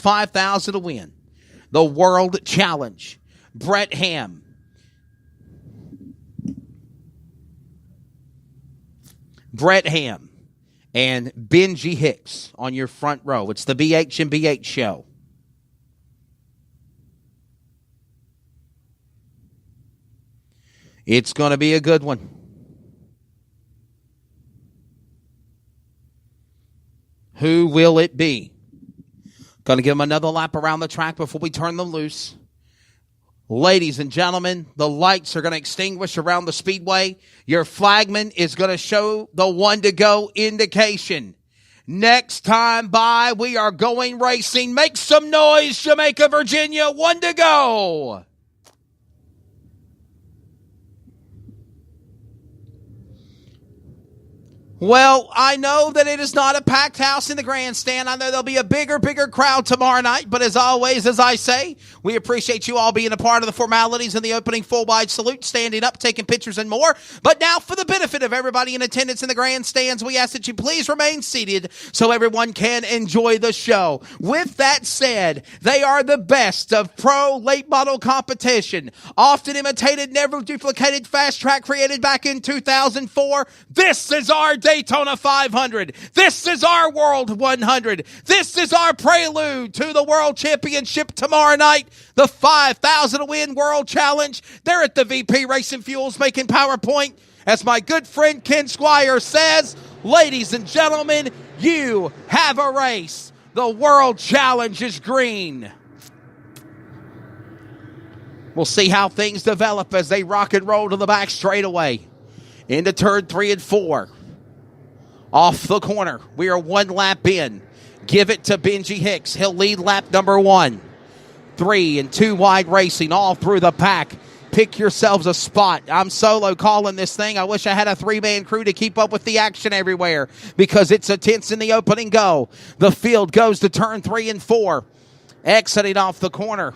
$5,000 to win the World Challenge. Brett Ham. And Benji Hicks on your front row. It's the BH and BH show. It's going to be a good one. Who will it be? Going to give them another lap around the track before we turn them loose. Ladies and gentlemen, the lights are going to extinguish around the Speedway. Your flagman is going to show the one to go indication. Next time by, we are going racing. Make some noise, Jamaica, Virginia. One to go. Well, I know that it is not a packed house in the grandstand. I know there'll be a bigger crowd tomorrow night. But as always, as I say, we appreciate you all being a part of the formalities in the opening full-wide salute, standing up, taking pictures, and more. But now, for the benefit of everybody in attendance in the grandstands, we ask that you please remain seated so everyone can enjoy the show. With that said, they are the best of pro late model competition. Often imitated, never duplicated, fast track created back in 2004. This is our Daytona 500. This is our World 100. This is our prelude to the World Championship tomorrow night. The 5,000 to win World Challenge. They're at the VP Racing Fuels making PowerPoint. As my good friend Ken Squire says, ladies and gentlemen, you have a race. The World Challenge is green. We'll see how things develop as they rock and roll to the back straightaway. Into turn 3 and 4. Off the corner. We are one lap in. Give it to Benji Hicks. He'll lead lap number 1. 3 and 2 wide racing all through the pack. Pick yourselves a spot. I'm solo calling this thing. I wish I had a 3-man crew to keep up with the action everywhere because it's intense in the opening go. The field goes to turn 3 and 4. Exiting off the corner.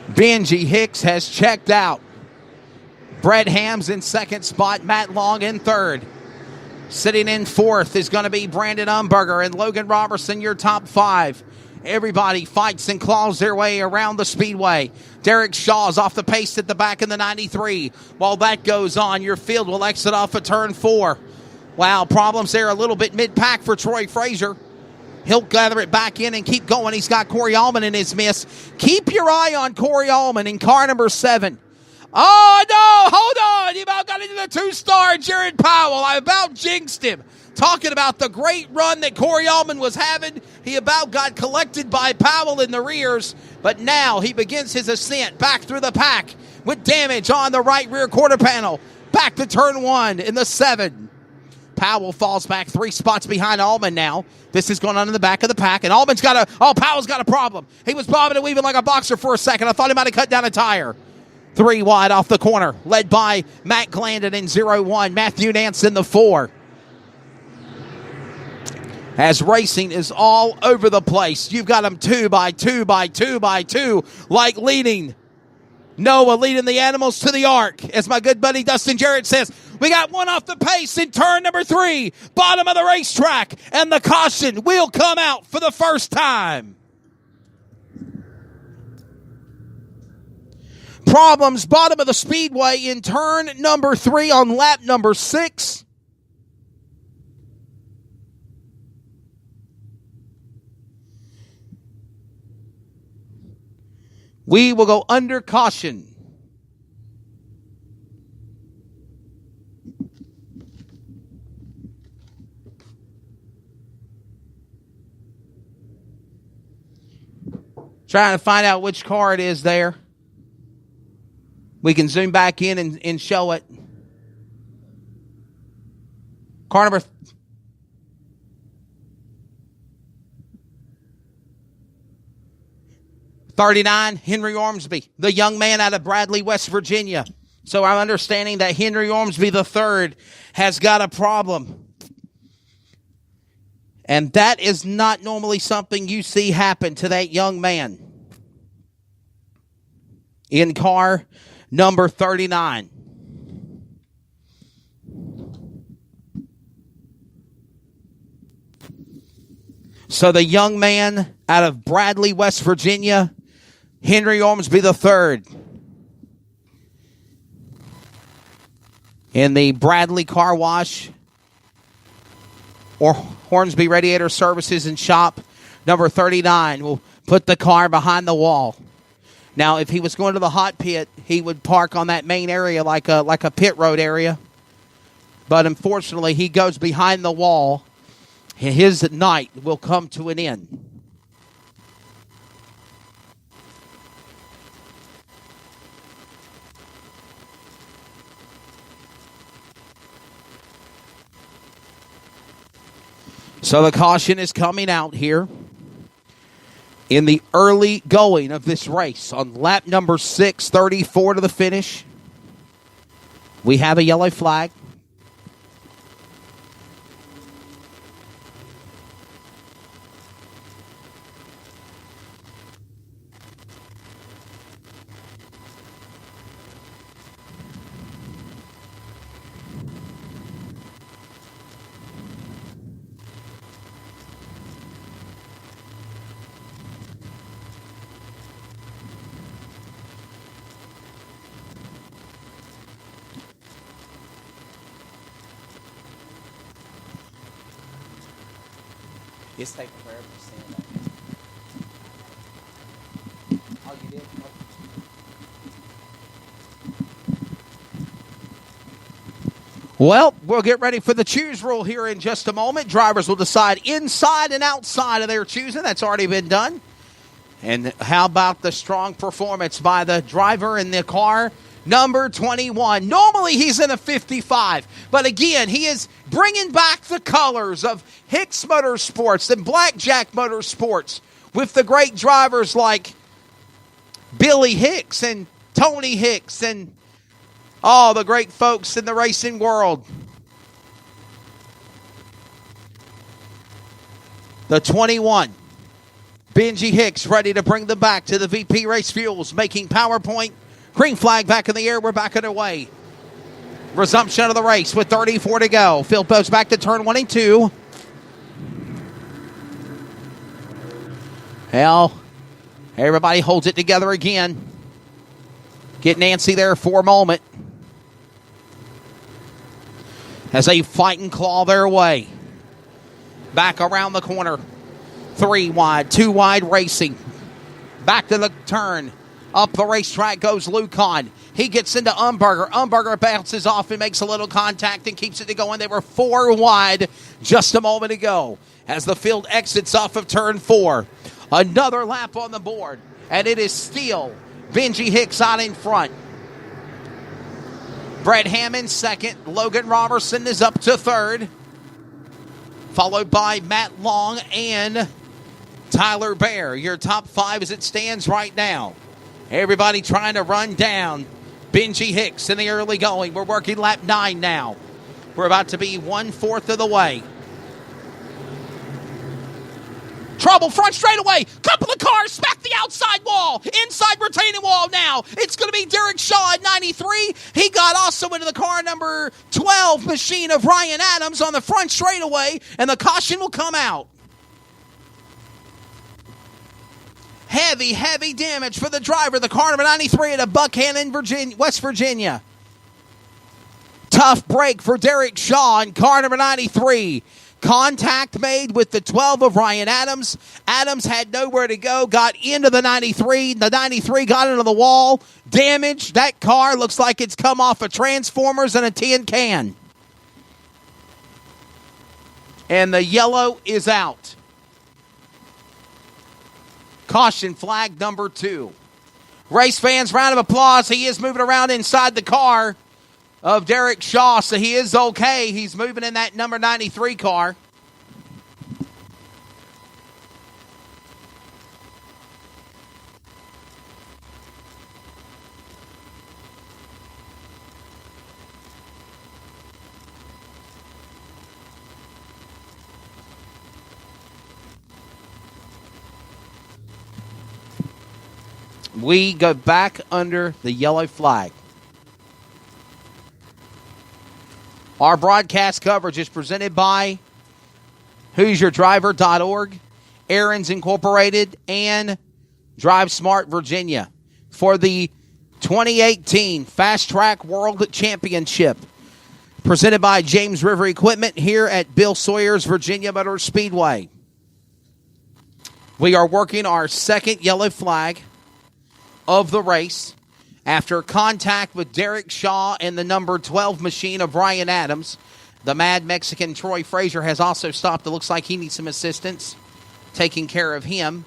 Benji Hicks has checked out. Brett Ham's in second spot. Matt Long in third. Sitting in fourth is going to be Brandon Umberger and Logan Robertson, your top 5. Everybody fights and claws their way around the Speedway. Derek Shaw's off the pace at the back in the 93. While that goes on, your field will exit off of turn 4. Wow, problems there a little bit mid-pack for Troy Frazier. He'll gather it back in and keep going. He's got Corey Allman in his miss. Keep your eye on Corey Allman in car number 7. Oh, no, hold on. He about got into the 2-star Jared Powell. I about jinxed him. Talking about the great run that Corey Allman was having. He about got collected by Powell in the rears. But now he begins his ascent back through the pack with damage on the right rear quarter panel. Back to turn 1 in the 7. Powell falls back 3 spots behind Allman now. This is going on in the back of the pack. And Allman's got Powell's got a problem. He was bobbing and weaving like a boxer for a second. I thought he might have cut down a tire. 3 wide off the corner, led by Matt Glandon in 0-1. Matthew Nance in the 4. As racing is all over the place, you've got them 2 by 2 by 2 by 2, like leading. Noah leading the animals to the arc. As my good buddy Dustin Jarrett says, we got one off the pace in turn number 3, bottom of the racetrack, and the caution will come out for the first time. Problems, bottom of the Speedway in turn number 3 on lap number 6. We will go under caution. Trying to find out which car it is there. We can zoom back in and show it. Car number 39, Henry Ormsby, the young man out of Bradley, West Virginia. So I'm understanding that Henry Ormsby III has got a problem. And that is not normally something you see happen to that young man. In car number 39. So the young man out of Bradley, West Virginia, Henry Ormsby III, in the Bradley Car Wash or Hornsby Radiator Services and Shop, number 39, will put the car behind the wall. Now, if he was going to the hot pit, he would park on that main area like a pit road area. But unfortunately, he goes behind the wall. His night will come to an end. So the caution is coming out here in the early going of this race on lap number 6, 34 to the finish. We have a yellow flag. It's taking forever to stand up. Oh, you did? Well, we'll get ready for the choose rule here in just a moment. Drivers will decide inside and outside of their choosing. That's already been done. And how about the strong performance by the driver in the car, number 21. Normally he's in a 55, but again, he is bringing back the colors of Hicks Motorsports and Blackjack Motorsports with the great drivers like Billy Hicks and Tony Hicks and all the great folks in the racing world. The 21, Benji Hicks, ready to bring them back to the VP Race Fuels, making PowerPoint. Green flag back in the air. We're back underway. Resumption of the race with 34 to go. Field post back to turn 1 and 2. Well, everybody holds it together again. Get Nancy there for a moment. As they fight and claw their way. Back around the corner. 3 wide, 2 wide racing. Back to the turn. Up the racetrack goes Lucon. He gets into Umberger. Umberger bounces off and makes a little contact and keeps it going. They were 4 wide just a moment ago as the field exits off of turn 4. Another lap on the board, and it is still Benji Hicks out in front. Brett Hammond second. Logan Robertson is up to third, followed by Matt Long and Tyler Bear. Your top 5 as it stands right now. Everybody trying to run down Benji Hicks in the early going. We're working lap 9 now. We're about to be 1/4 of the way. Trouble front straightaway. Couple of cars smack the outside wall. Inside retaining wall now. It's going to be Derek Shaw at 93. He got also into the car number 12 machine of Ryan Adams on the front straightaway, and the caution will come out. Heavy damage for the driver. The car number 93 at a Buckhannon, West Virginia. Tough break for Derek Shaw in car number 93. Contact made with the 12 of Ryan Adams. Adams had nowhere to go, got into the 93. The 93 got into the wall. Damaged. That car looks like it's come off of transformers and a tin can. And the yellow is out. Caution flag number 2. Race fans, round of applause. He is moving around inside the car of Derek Shaw, so he is okay. He's moving in that number 93 car. We go back under the yellow flag. Our broadcast coverage is presented by HoosierDriver.org Aaron's Incorporated, and Drive Smart Virginia for the 2018 FASTRAK World Championship, presented by James River Equipment here at Bill Sawyer's Virginia Motor Speedway. We are working our second yellow flag of the race after contact with Derek Shaw and the number 12 machine of Ryan Adams. The Mad Mexican Troy Frazier has also stopped. It looks like he needs some assistance taking care of him.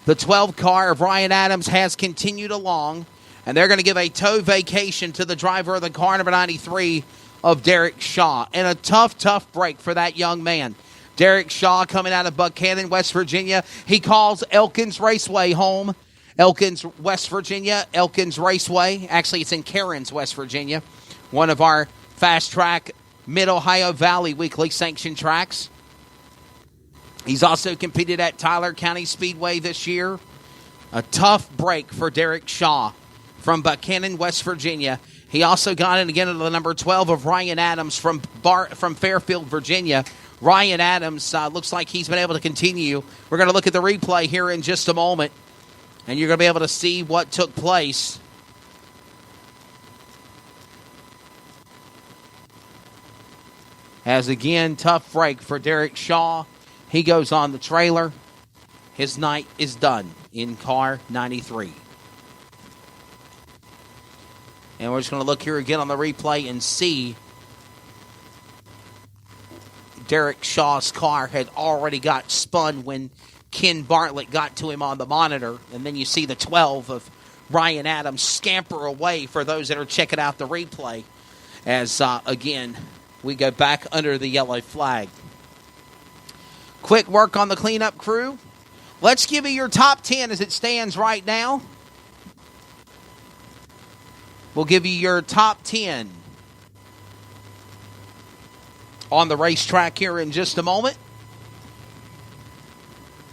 The 12 car of Ryan Adams has continued along, and they're going to give a tow vacation to the driver of the car, number 93, of Derek Shaw. And a tough break for that young man. Derek Shaw coming out of Buchanan, West Virginia. He calls Elkins Raceway home. Elkins, West Virginia. Elkins Raceway. Actually, it's in Cairns, West Virginia. One of our FASTRAK Mid-Ohio Valley weekly sanctioned tracks. He's also competed at Tyler County Speedway this year. A tough break for Derek Shaw from Buchanan, West Virginia. He also got in again to the number 12 of Ryan Adams from Fairfield, Virginia. Ryan Adams looks like he's been able to continue. We're going to look at the replay here in just a moment, and you're going to be able to see what took place. As again, tough break for Derek Shaw. He goes on the trailer. His night is done in car 93. And we're just going to look here again on the replay and see Derek Shaw's car had already got spun when Ken Bartlett got to him on the monitor. And then you see the 12 of Ryan Adams scamper away for those that are checking out the replay. As, again, we go back under the yellow flag. Quick work on the cleanup crew. Let's give you your top 10 as it stands right now. We'll give you your top 10 on the racetrack here in just a moment.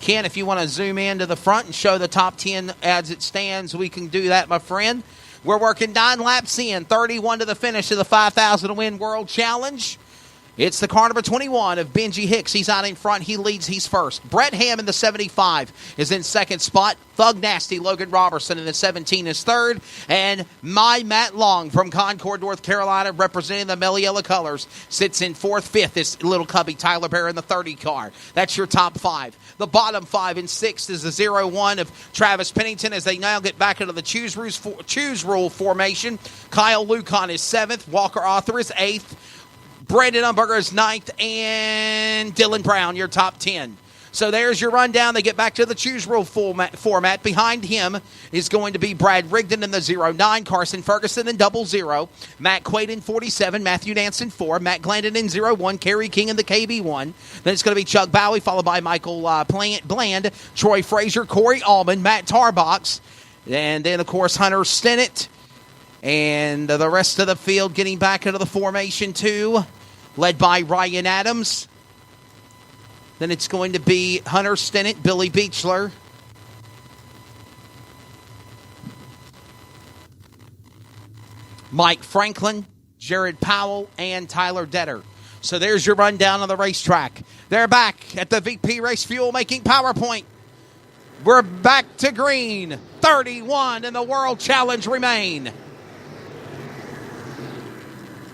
Ken, if you want to zoom in to the front and show the top 10 as it stands, we can do that, my friend. We're working 9 laps in, 31 to the finish of the 5,000 to win World Challenge. It's the car number 21 of Benji Hicks. He's out in front. He leads. He's first. Brett Ham in the 75 is in second spot. Thug Nasty Logan Robertson in the 17 is third. And my Matt Long from Concord, North Carolina, representing the Mellow Yellow Colors, sits in fourth. Fifth is little cubby Tyler Bear in the 30 car. That's your top 5. The bottom 5 and 6 is the 0-1 of Travis Pennington as they now get back into the choose rule formation. Kyle Lucon is 7th. Walker Arthur is 8th. Brandon Umberger is 9th, and Dylan Brown, your top 10. So there's your rundown. They get back to the choose rule format. Behind him is going to be Brad Rigdon in the 0-9, Carson Ferguson in 00, Matt Quaid in 47, Matthew Nance in 4, Matt Glandon in 0-1, Kerry King in the KB1. Then it's going to be Chuck Bowie, followed by Michael Bland, Troy Frazier, Corey Allman, Matt Tarbox, and then, of course, Hunter Stennett. And the rest of the field getting back into the formation, too, led by Ryan Adams. Then it's going to be Hunter Stennett, Billy Beechler, Mike Franklin, Jared Powell, and Tyler Detter. So there's your rundown on the racetrack. They're back at the VP Race Fuel making PowerPoint. We're back to green. 31 in the World Challenge remain.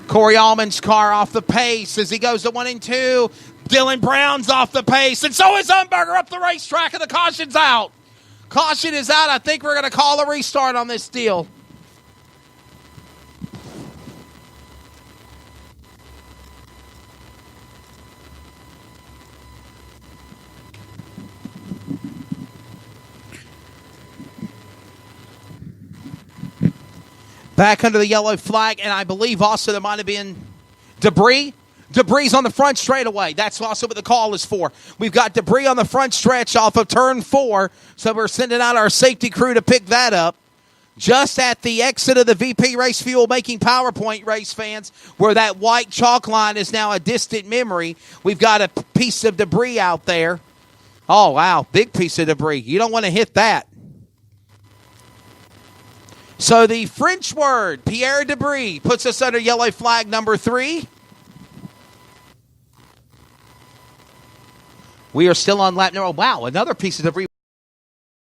Corey Allman's car off the pace as he goes to 1 and 2. Dylan Brown's off the pace, and so is Umberger up the racetrack, and the caution's out. Caution is out. I think we're going to call a restart on this deal. Back under the yellow flag, and I believe also there might have been debris. Debris on the front straightaway. That's also what the call is for. We've got debris on the front stretch off of turn 4, so we're sending out our safety crew to pick that up. Just at the exit of the VP Race Fuel making PowerPoint, race fans, where that white chalk line is now a distant memory, we've got a piece of debris out there. Oh, wow, big piece of debris. You don't want to hit that. So the French word, Pierre Debris, puts us under yellow flag number 3. We are still on lap number. Wow, another piece of debris.